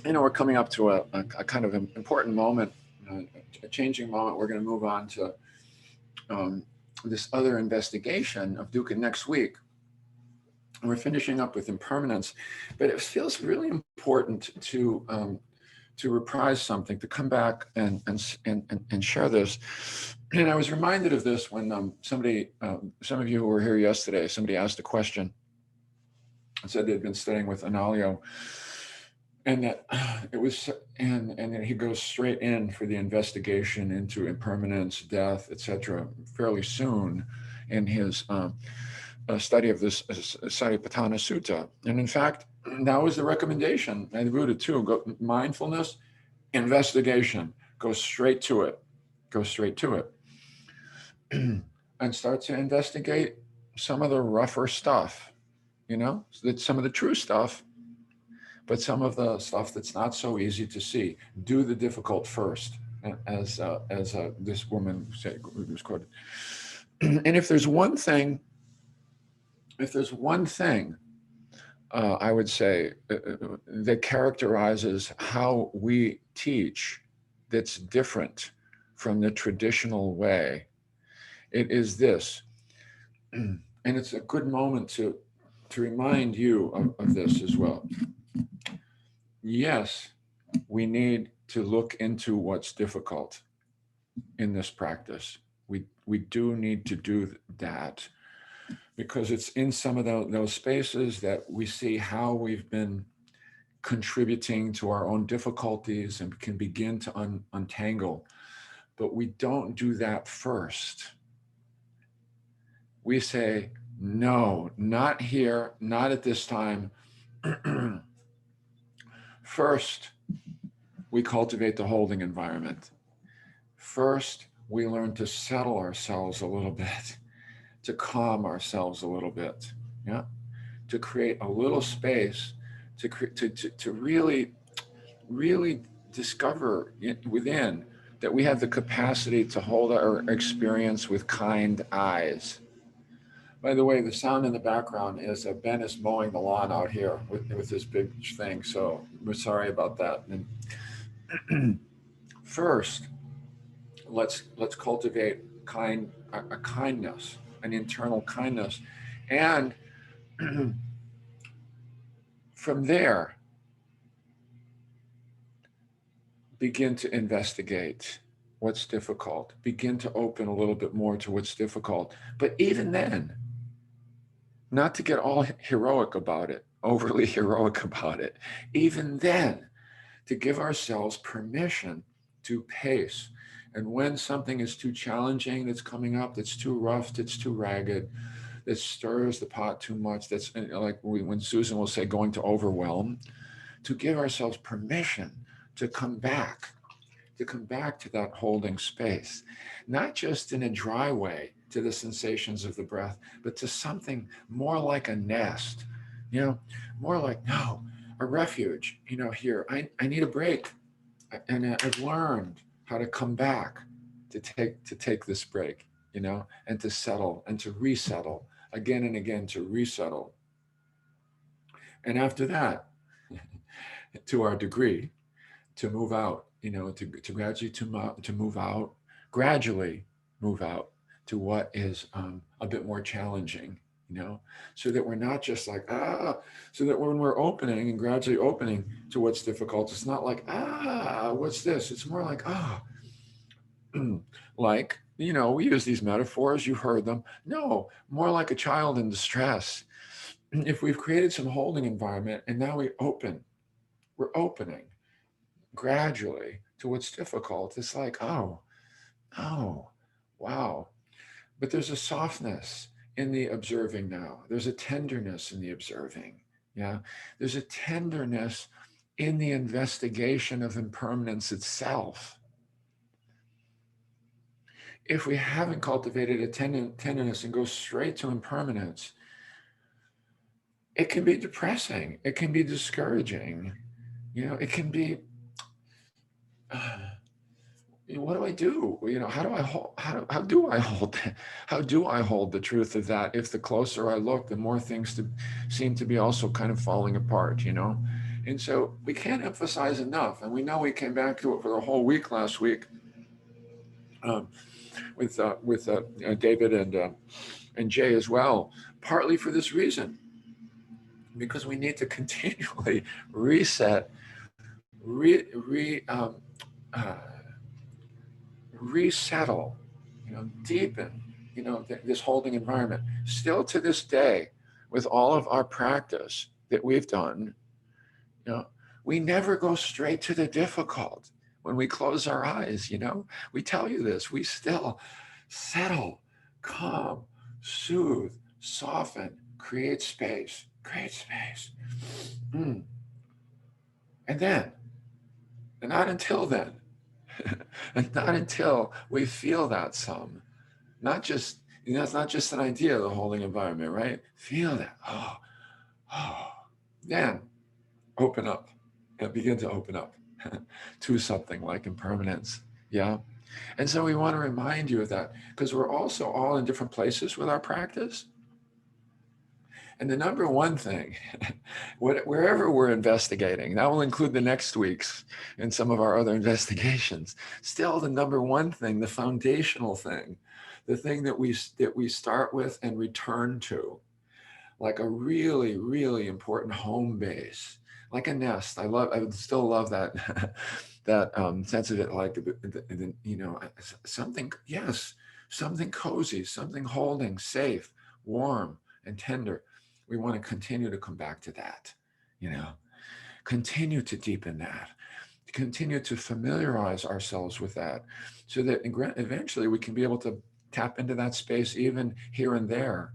we're coming up to a kind of important moment, uh, a changing moment. We're going to move on to um, this other investigation of Dukkha next week. We're finishing up with impermanence, but it feels really important to reprise something, to come back and share this. And I was reminded of this when some of you who were here yesterday, somebody asked a question and said they'd been studying with Analio, and that it was, and then he goes straight in for the investigation into impermanence, death, etc. fairly soon in his study of this Satipatthana Sutta. And in fact, that was the recommendation I Buddha too. Go mindfulness, investigation. Go straight to it. Go straight to it, and start to investigate some of the rougher stuff. Some of the true stuff, but some of the stuff that's not so easy to see. Do the difficult first, as this woman said, was quoted. And if there's one thing I would say that characterizes how we teach that's different from the traditional way, it is this. And it's a good moment to remind you of this as well. Yes, we need to look into what's difficult in this practice. We do need to do that, because it's in some of those spaces that we see how we've been contributing to our own difficulties and can begin to untangle. But we don't do that first. We say, no, not here, not at this time. First, we cultivate the holding environment. First, we learn to settle ourselves a little bit, to calm ourselves a little bit, yeah, to create a little space to really discover within that we have the capacity to hold our experience with kind eyes. By the way, the sound in the background is Ben is mowing the lawn out here with this big thing, so we're sorry about that. And first, let's cultivate a kindness, an internal kindness, and from there begin to investigate what's difficult, begin to open a little bit more to what's difficult. But even then, not to get all heroic about it, overly heroic about it, even then, to give ourselves permission to pace. And when something is too challenging that's coming up, that's too rough, that's too ragged, that stirs the pot too much, that's like when Susan will say going to overwhelm, to give ourselves permission to come back, to that holding space, not just in a dry way to the sensations of the breath, but to something more like a nest, you know, more like, no, a refuge, here, I need a break. And I've learned how to come back to take this break, and to settle and to resettle again and again, to resettle. And after that, to our degree, to move out, to gradually to move out, gradually move out to what is a bit more challenging, so that we're not just like, so that when we're opening and gradually opening to what's difficult, it's not like, what's this? It's more like, like, we use these metaphors, you've heard them. No, more like a child in distress. If we've created some holding environment and now we're opening gradually to what's difficult. It's like, oh, wow. But there's a softness in the observing now. There's a tenderness in the observing. Yeah. There's a tenderness in the investigation of impermanence itself. If we haven't cultivated a tenderness and go straight to impermanence, it can be depressing. It can be discouraging. It can be, what do I do? How do I hold? How do I hold? How do I hold the truth of that? If the closer I look, the more things seem to be also kind of falling apart. And so we can't emphasize enough. And we know we came back to it for the whole week last week, um, with David and Jay as well, partly for this reason, because we need to continually reset, re uh, resettle, deepen, this holding environment. Still to this day, with all of our practice that we've done, you know, we never go straight to the difficult. When we close our eyes, we tell you this, we still settle, calm, soothe, soften, create space. Mm. And then, and not until then, and not until we feel that some, not just, it's not just an idea of the holding environment, right? Feel that. Oh, oh. Then open up and begin to open up to something like impermanence. Yeah. And so we want to remind you of that because we're also all in different places with our practice. And the number one thing, wherever we're investigating, that will include the next week's and some of our other investigations, still the number one thing, the foundational thing, the thing that we start with and return to, like a really, really important home base, like a nest. I would still love that, that sense of it, like, something, yes, something cozy, something holding, safe, warm, and tender. We want to continue to come back to that, you know, continue to deepen that, continue to familiarize ourselves with that so that eventually we can be able to tap into that space even here and there.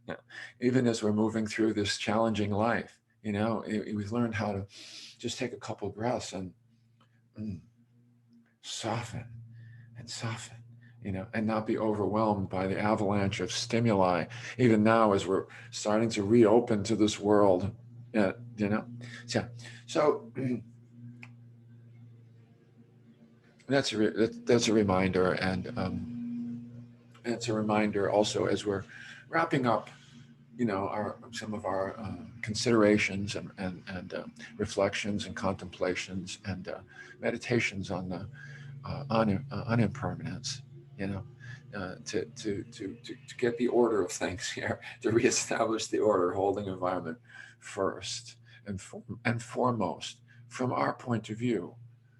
Yeah. Even as we're moving through this challenging life, we've learned how to just take a couple breaths and mm, soften and soften, and not be overwhelmed by the avalanche of stimuli, even now as we're starting to reopen to this world. Yeah, so, so that's a reminder, and it's a reminder also as we're wrapping up, our some of our considerations and reflections and contemplations and meditations on the on impermanence. You know, to get the order of things here, to reestablish the order, holding environment first and foremost from our point of view.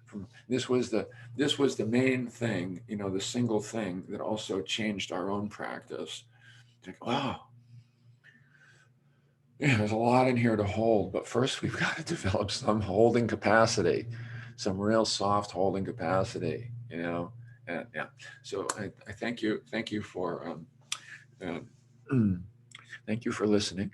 From this was the main thing, the single thing that also changed our own practice. Like, wow, yeah, there's a lot in here to hold, but first we've got to develop some holding capacity, some real soft holding capacity, And yeah, so I thank you for thank you for listening.